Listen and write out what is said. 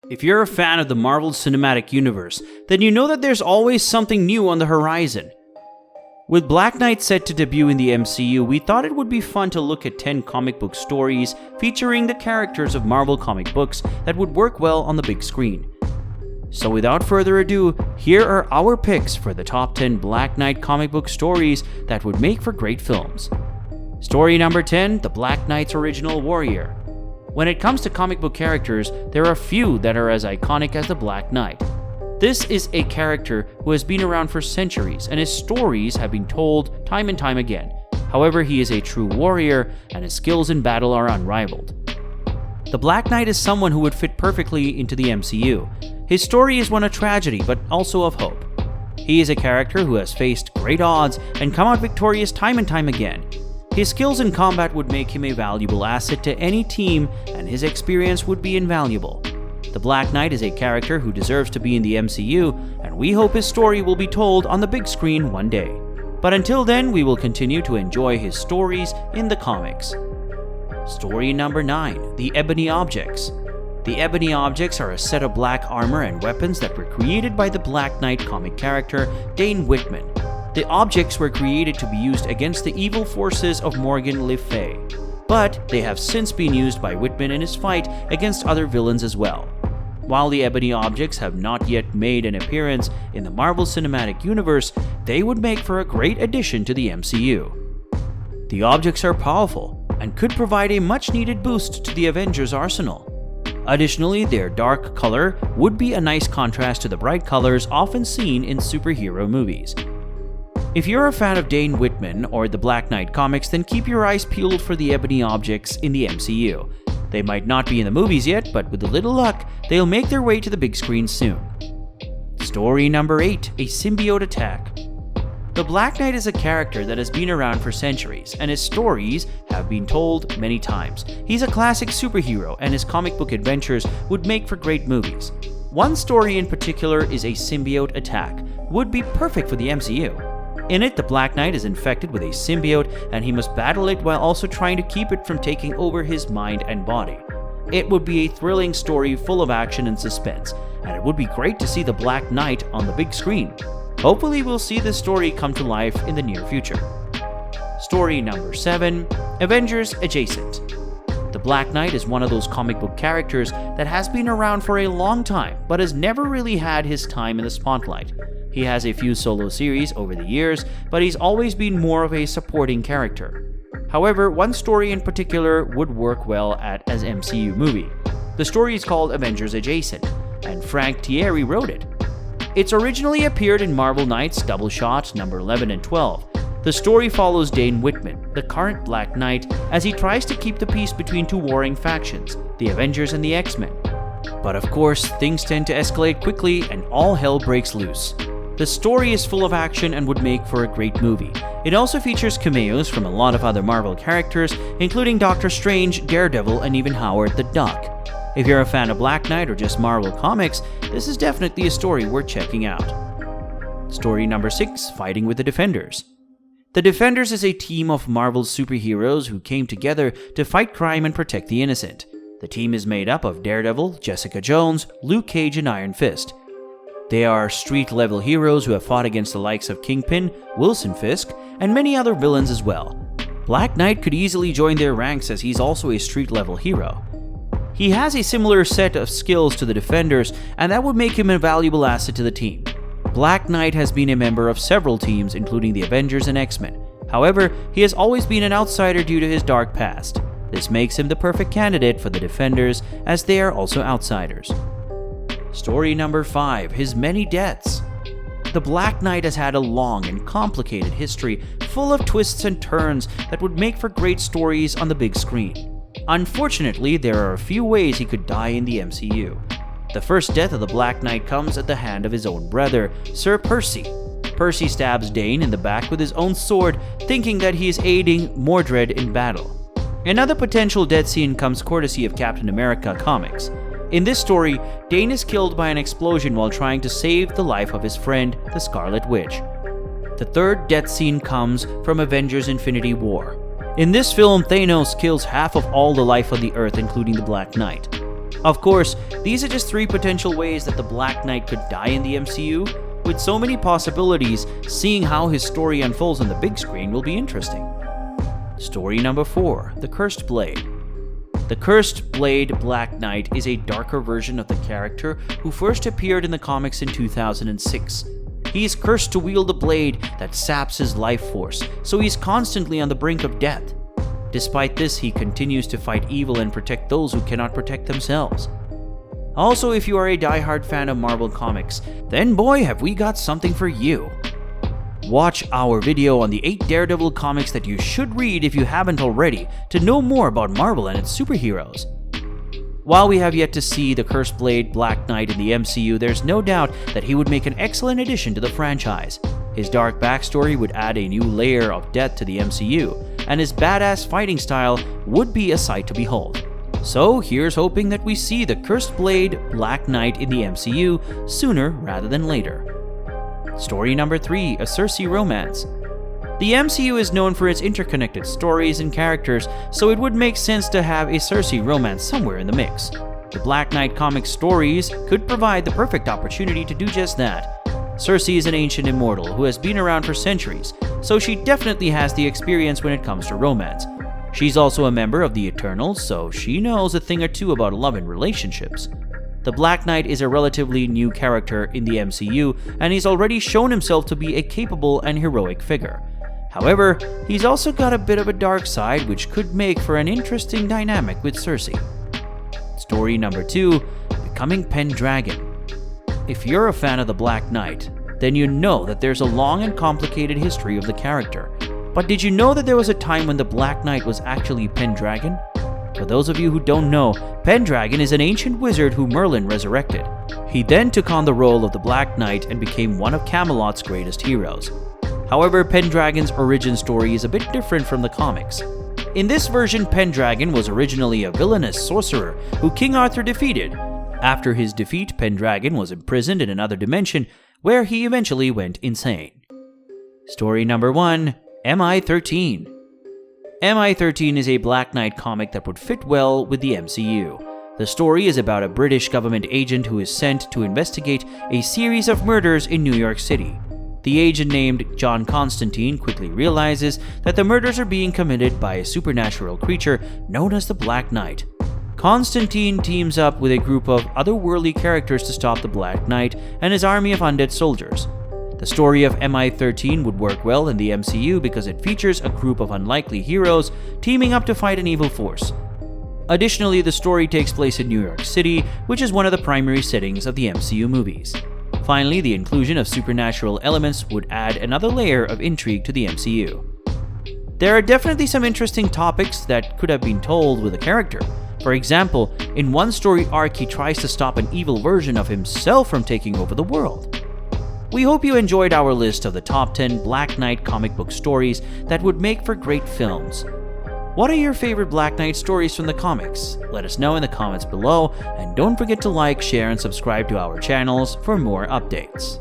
If you're a fan of the Marvel Cinematic Universe, then you know that there's always something new on the horizon. With Black Knight set to debut in the MCU, we thought it would be fun to look at 10 comic book stories featuring the characters of Marvel comic books that would work well on the big screen. So without further ado, here are our picks for the top 10 Black Knight comic book stories that would make for great films. Story number 10, The Black Knight's Original Warrior. When it comes to comic book characters, there are few that are as iconic as the Black Knight. This is a character who has been around for centuries, and his stories have been told time and time again. However, he is a true warrior, and his skills in battle are unrivaled. The Black Knight is someone who would fit perfectly into the MCU. His story is one of tragedy, but also of hope. He is a character who has faced great odds and come out victorious time and time again. His skills in combat would make him a valuable asset to any team, and his experience would be invaluable. The Black Knight is a character who deserves to be in the MCU, and we hope his story will be told on the big screen one day. But until then, we will continue to enjoy his stories in the comics. Story number 9, The Ebony Objects. The Ebony Objects are a set of black armor and weapons that were created by the Black Knight comic character Dane Whitman. The objects were created to be used against the evil forces of Morgan Le Fay, but they have since been used by Whitman in his fight against other villains as well. While the Ebony Objects have not yet made an appearance in the Marvel Cinematic Universe, they would make for a great addition to the MCU. The objects are powerful and could provide a much-needed boost to the Avengers arsenal. Additionally, their dark color would be a nice contrast to the bright colors often seen in superhero movies. If you're a fan of Dane Whitman or the Black Knight comics, then keep your eyes peeled for the Ebony Objects in the MCU. They might not be in the movies yet, but with a little luck, they'll make their way to the big screen soon. Story number 8, A Symbiote Attack. The Black Knight is a character that has been around for centuries, and his stories have been told many times. He's a classic superhero, and his comic book adventures would make for great movies. One story in particular is A Symbiote Attack, would be perfect for the MCU. In it, the Black Knight is infected with a symbiote, and he must battle it while also trying to keep it from taking over his mind and body. It would be a thrilling story full of action and suspense, and it would be great to see the Black Knight on the big screen. Hopefully we'll see this story come to life in the near future. Story number 7, Avengers Adjacent. The Black Knight is one of those comic book characters that has been around for a long time, but has never really had his time in the spotlight. He has a few solo series over the years, but he's always been more of a supporting character. However, one story in particular would work well as MCU movie. The story is called Avengers Adjacent, and Frank Thierry wrote it. It's originally appeared in Marvel Knights Double Shot number 11 and 12. The story follows Dane Whitman, the current Black Knight, as he tries to keep the peace between two warring factions, the Avengers and the X-Men. But of course, things tend to escalate quickly and all hell breaks loose. The story is full of action and would make for a great movie. It also features cameos from a lot of other Marvel characters, including Doctor Strange, Daredevil, and even Howard the Duck. If you're a fan of Black Knight or just Marvel Comics, this is definitely a story worth checking out. Story number 6, Fighting with the Defenders. The Defenders is a team of Marvel superheroes who came together to fight crime and protect the innocent. The team is made up of Daredevil, Jessica Jones, Luke Cage, and Iron Fist. They are street-level heroes who have fought against the likes of Kingpin, Wilson Fisk, and many other villains as well. Black Knight could easily join their ranks as he's also a street-level hero. He has a similar set of skills to the Defenders, and that would make him a valuable asset to the team. Black Knight has been a member of several teams, including the Avengers and X-Men. However, he has always been an outsider due to his dark past. This makes him the perfect candidate for the Defenders, as they are also outsiders. Story number 5, His Many Deaths. The Black Knight has had a long and complicated history full of twists and turns that would make for great stories on the big screen. Unfortunately, there are a few ways he could die in the MCU. The first death of the Black Knight comes at the hand of his own brother, Sir Percy. Percy stabs Dane in the back with his own sword, thinking that he is aiding Mordred in battle. Another potential death scene comes courtesy of Captain America comics. In this story, Dane is killed by an explosion while trying to save the life of his friend, the Scarlet Witch. The third death scene comes from Avengers Infinity War. In this film, Thanos kills half of all the life on the Earth, including the Black Knight. Of course, these are just 3 potential ways that the Black Knight could die in the MCU. With so many possibilities, seeing how his story unfolds on the big screen will be interesting. Story number 4, The Cursed Blade. The Cursed Blade Black Knight is a darker version of the character who first appeared in the comics in 2006. He is cursed to wield a blade that saps his life force, so he's constantly on the brink of death. Despite this, he continues to fight evil and protect those who cannot protect themselves. Also, if you are a diehard fan of Marvel Comics, then boy have we got something for you. Watch our video on the 8 Daredevil comics that you should read if you haven't already to know more about Marvel and its superheroes. While we have yet to see the Cursed Blade Black Knight in the MCU, there's no doubt that he would make an excellent addition to the franchise. His dark backstory would add a new layer of depth to the MCU, and his badass fighting style would be a sight to behold. So here's hoping that we see the Cursed Blade Black Knight in the MCU sooner rather than later. Story number 3, A Sersi Romance. The MCU is known for its interconnected stories and characters, so it would make sense to have a Sersi romance somewhere in the mix. The Black Knight comic stories could provide the perfect opportunity to do just that. Sersi is an ancient immortal who has been around for centuries, so she definitely has the experience when it comes to romance. She's also a member of the Eternals, so she knows a thing or two about love and relationships. The Black Knight is a relatively new character in the MCU, and he's already shown himself to be a capable and heroic figure. However, he's also got a bit of a dark side, which could make for an interesting dynamic with Sersi. Story number 2, Becoming Pendragon. If you're a fan of the Black Knight, then you know that there's a long and complicated history of the character. But did you know that there was a time when the Black Knight was actually Pendragon? For those of you who don't know, Pendragon is an ancient wizard who Merlin resurrected. He then took on the role of the Black Knight and became one of Camelot's greatest heroes. However, Pendragon's origin story is a bit different from the comics. In this version, Pendragon was originally a villainous sorcerer who King Arthur defeated. After his defeat, Pendragon was imprisoned in another dimension, where he eventually went insane. Story number 1, MI-13. MI-13 is a Black Knight comic that would fit well with the MCU. The story is about a British government agent who is sent to investigate a series of murders in New York City. The agent named John Constantine quickly realizes that the murders are being committed by a supernatural creature known as the Black Knight. Constantine teams up with a group of otherworldly characters to stop the Black Knight and his army of undead soldiers. The story of MI-13 would work well in the MCU because it features a group of unlikely heroes teaming up to fight an evil force. Additionally, the story takes place in New York City, which is one of the primary settings of the MCU movies. Finally, the inclusion of supernatural elements would add another layer of intrigue to the MCU. There are definitely some interesting topics that could have been told with the character. For example, in one story arc, he tries to stop an evil version of himself from taking over the world. We hope you enjoyed our list of the top 10 Black Knight comic book stories that would make for great films. What are your favorite Black Knight stories from the comics? Let us know in the comments below, and don't forget to like, share, and subscribe to our channels for more updates.